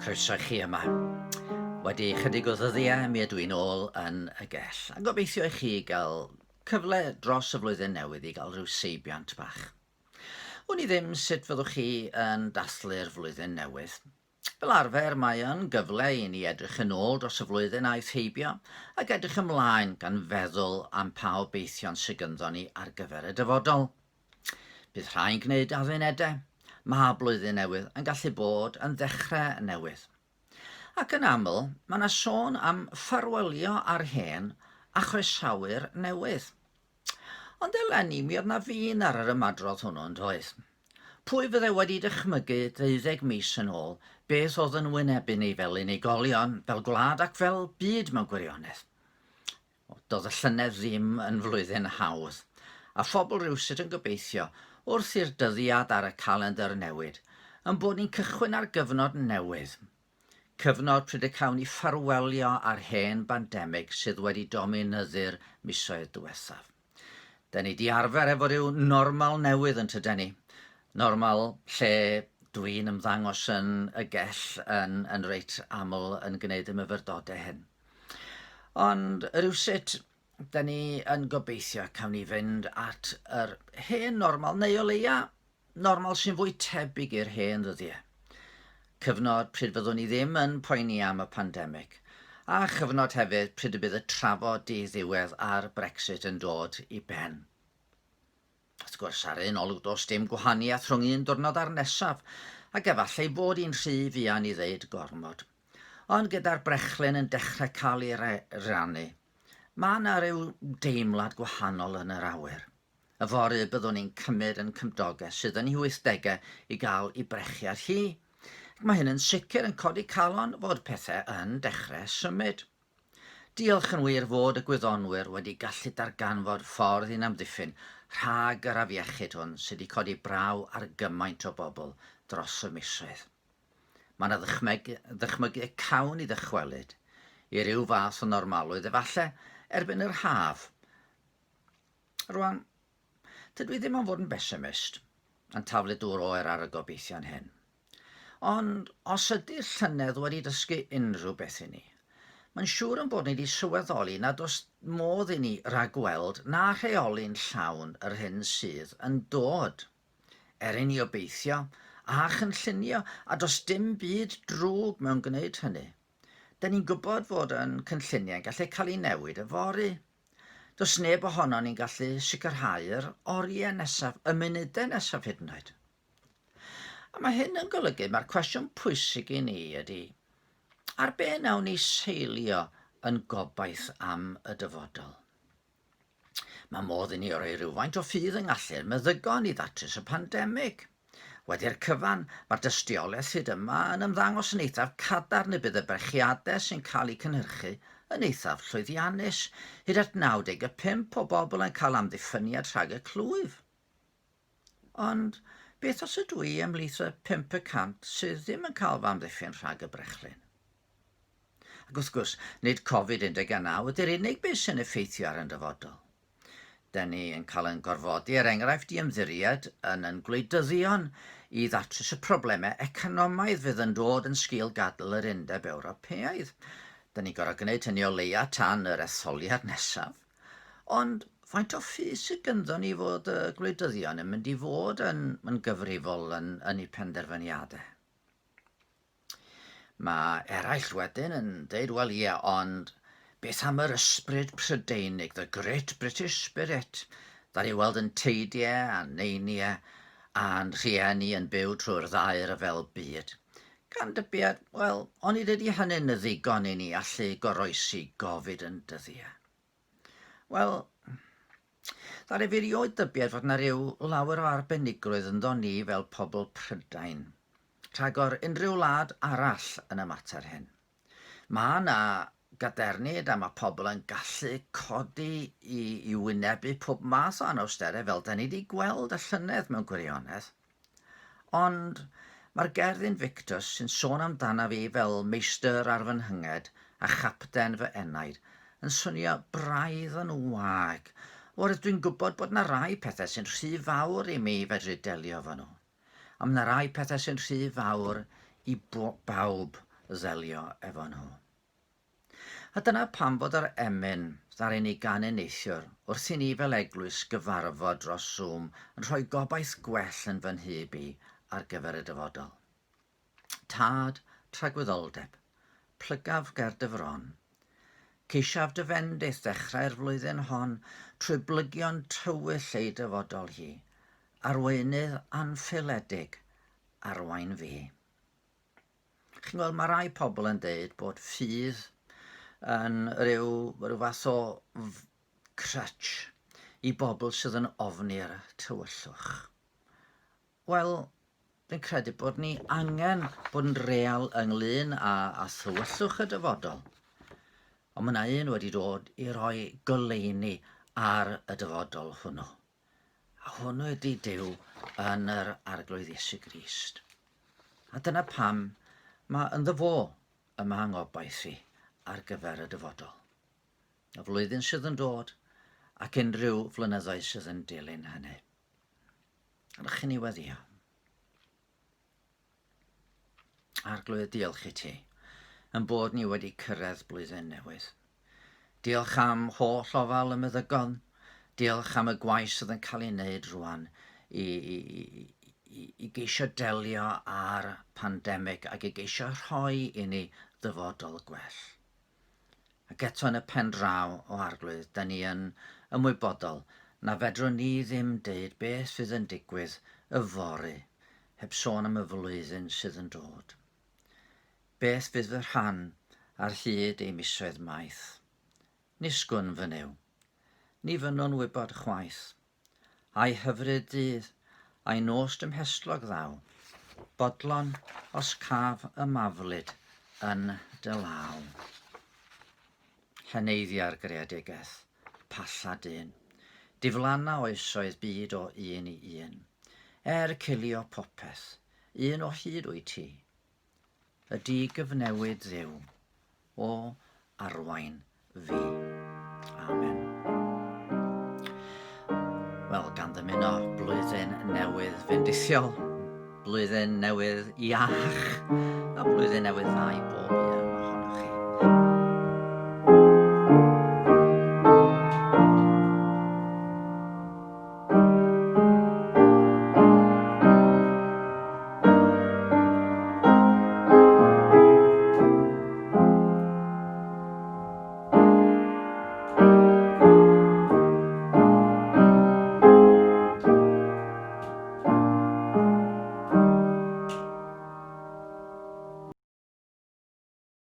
Croeso i chi yma. Wedi chydig o ddyddiau, mi ydw i'n ôl yn y Gell. A gobeithio i chi gael cyfle dros y flwyddyn newydd i gael rhyw seibiant bach. Wn i ddim sut fyddwch chi yn dathlu'r flwyddyn newydd. Fel arfer mae yn gyfle i ni edrych yn ôl dros y flwyddyn aeth heibio ac edrych ymlaen gan feddwl am pa obeithion sydd gynddon ni ar gyfer y dyfodol. Bydd rhai'n gwneud addunedau. Mae blwyddyn newydd yn gallu bod yn ddechrau newydd. Ac yn aml, mae yna sôn am ffarwelio ar hen a chroesawu'r newydd. Ond eleni, mi oedd na ffin ar yr ymadrodd hwnnw yn doedd. Pwy fydde wedi dychmygu 12 mis yn ôl beth oedd yn wynebu ni fel unigolion, fel gwlad ac fel byd mewn gwirionedd. Doedd y llynedd ddim yn flwyddyn hawdd, a phobl rywsut yn gobeithio wrth i'r dyddiad ar y calendar newid, yn bod ni'n cychwyn ar gyfnod newydd. Cyfnod pryd y cawn ni ffarwelio ar hen bandemig sydd wedi dominyddu'r misoedd diwethaf. Da ni di arfer efo ryw normal newydd yn tydyn ni. Normal lle dwi'n ymddangos yn y Gell yn reit aml yn gwneud y myfyrdodau hyn. Ond rywsut, da ni yn gobeithio cawn ni fynd at yr hen normal, neu o leia normal sy'n fwy tebyg i'r hen ddyddiau. Cyfnod pryd fyddwn ni ddim yn poeni am y pandemig, a chyfnod hefyd pryd y bydd y trafod di-ddiwedd a'r Brexit yn dod i ben. Wrth gwrs, ar un olwg does dim gwahaniaeth rhwng un diwrnod a'r nesaf, ac efallai bod i'n rhy fuan i ddeud gormod. Ond gyda'r brechlyn yn dechrau cael ei rannu, mae yna ryw deimlad gwahanol yn yr awyr. Y fory byddwn ni'n cymryd yn cymdogaeth sydd yn 'i 80au i gael ei brechu ar hi. Mae hyn yn sicr yn codi calon fod pethau yn dechrau symud. Diolch yn wir fod y gwyddonwyr wedi gallu darganfod ffordd i'n amddiffyn rhag yr afiechyd hwn sydd wedi codi braw ar gymaint o bobl dros y misoedd. Mae yna ddychmygu cawn i ddychwelyd i ryw fath o normalwydd efallai erbyn yr haf. Rwan, dydw i ddim yn fod yn besimist yn taflu dŵr oer ar y gobeithion hyn. Ond os ydy'r llynedd wedi dysgu unrhyw beth i ni, mae'n siŵr yn bod ni wedi sylweddoli nad oes modd i ni ragweld na rheoli'n llawn yr hyn sydd yn dod. I ni obeithio a chynllunio, a does dim byd drwg mewn gwneud hynny. Da ni'n gwybod fod yn cynlluniau gallu cael ei newid yfory. Does neb ohono ni'n gallu sicrhau'r oriau nesaf, y munudau nesaf hyd yn oed. A mae hyn yn golygu mae'r cwestiwn pwysig i ni ydy, ar be nawn ni seilio yn gobaith am y dyfodol? Mae modd i ni roi rhywfaint o ffydd yng ngallu'r meddygon i ddatrys y pandemig. Wedi'r cyfan, mae'r dystiolaeth hyd yma yn ymddangos yn eithaf cadarn y bydd y brechiadau sy'n cael eu cynhyrchu yn eithaf llwyddiannus, hyd at 95 o bobl yn cael amddiffyniad rhag y clwyf. Ond beth os ydw i ymhlith y 5% sydd ddim yn cael fy amddiffyn rhag y brechlyn? Ac wrth gwrs, nid Covid-19 ydy'r unig beth sy'n effeithio ar y dyfodol. Da ni yn cael yn gorfodi enghraifft i ymddiried yn gwleidyddion i ddatrys y problemau economaidd fydd yn dod yn sgil gadael yr Undeb Ewropeaidd. Da ni gorfod gwneud hynny o leia tan yr etholiad nesaf. Ond faint o ffys sydd gynddon ni fod y gwleidyddion yn mynd i fod yn gyfrifol yn eu penderfyniadau? Mae eraill wedyn yn deud, wel ie, ond beth am yr ysbryd Prydeinig, the Great British Spirit, ddari weld yn teidiau a neiniau a'n rhieni yn byw trwy'r ddair y fel byd. Gan dybiad, wel, ond i dydy hynny'n y ddigon i ni allu goroesi Covid yn dyddiau. Wel, ddari fi rioed dybiad fod yna ryw lawer o arbenigrwydd ynddo ni fel pobl Prydain, rhag o'r unrhyw wlad arall yn y mater hyn. Mae yna gadernid a mae pobl yn gallu codi i wynebu pob math o anawsterau fel da ni wedi gweld y llynedd mewn gwirionedd. Ond mae'r gerdd Invictus sy'n sôn amdana fi fel meistr ar fy nhynghed a chapten fy enaid yn swnio braidd yn wag. Oherwydd dwi'n gwybod bod yna rai pethau sy'n rhy fawr i mi fedru delio efo nhw. Ond yna rai pethau sy'n rhy fawr i bawb ddelio efo nhw. A dyna pam fod yr emyn ddaru ni gan y neithiwr wrth i ni fel eglwys gyfarfod dros Zoom yn rhoi gobaith gwell yn fy nhyb i ar gyfer y dyfodol. Tad tragwyddoldeb, plygaf ger dyfron, ceisiaf dyfendith dechrau'r flwyddyn hon trwy blygion tywyll ei dyfodol hi, arweinydd anffiledig arwain fi. Chi'n gweld, mae rai pobl yn dweud bod ffydd yn rhyw fath o crutch i bobl sydd yn ofni'r tywyllwch. Wel, dwi'n credu bod ni angen bod yn real ynglyn â tywyllwch y dyfodol. Ond mae yna un wedi dod i roi goleuni ar y dyfodol hwnnw. A hwnnw ydy Duw yn yr arglwydd Iesu Grist. A dyna pam mae ynddo fo yma ngobaith i ar gyfer y dyfodol. Y flwyddyn sydd yn dod ac unrhyw flynyddoedd sydd yn dilyn hynny. Rydych chi'n ei weddio. Arglwydd, diolch i ti yn bod ni wedi cyrraedd blwyddyn newydd. Diolch am holl ofal y meddygon. Diolch am y gwaith sydd yn cael ei wneud rwan i geisio delio â'r pandemig ac i geisio rhoi i ni ddyfodol gwell. Ac eto yn y pen draw o arglwydd, da ni yn ymwybodol na fedrwn ni ddim deud beth fydd yn digwydd y fory heb sôn am y flwyddyn sydd yn dod. Beth fydd fy rhan ar hyd ei misoedd maith. Nisgwn fy nyw, ni fynnwn wybod chwaith, a'i hyfryd dydd, a'i nos dymhestlog ddaw, bodlon os caf y maflyd yn dy law. Heneiddia'r greadigaeth, palla dyn, diflanna oesoedd byd o un i un, cilio popeth, un o hyd wyt ti, y di gyfnewid ddiw, o arwain fi. Amen. Wel, gan ddymuno blwyddyn newydd fendithiol, blwyddyn newydd iach, a blwyddyn newydd dda i bob un.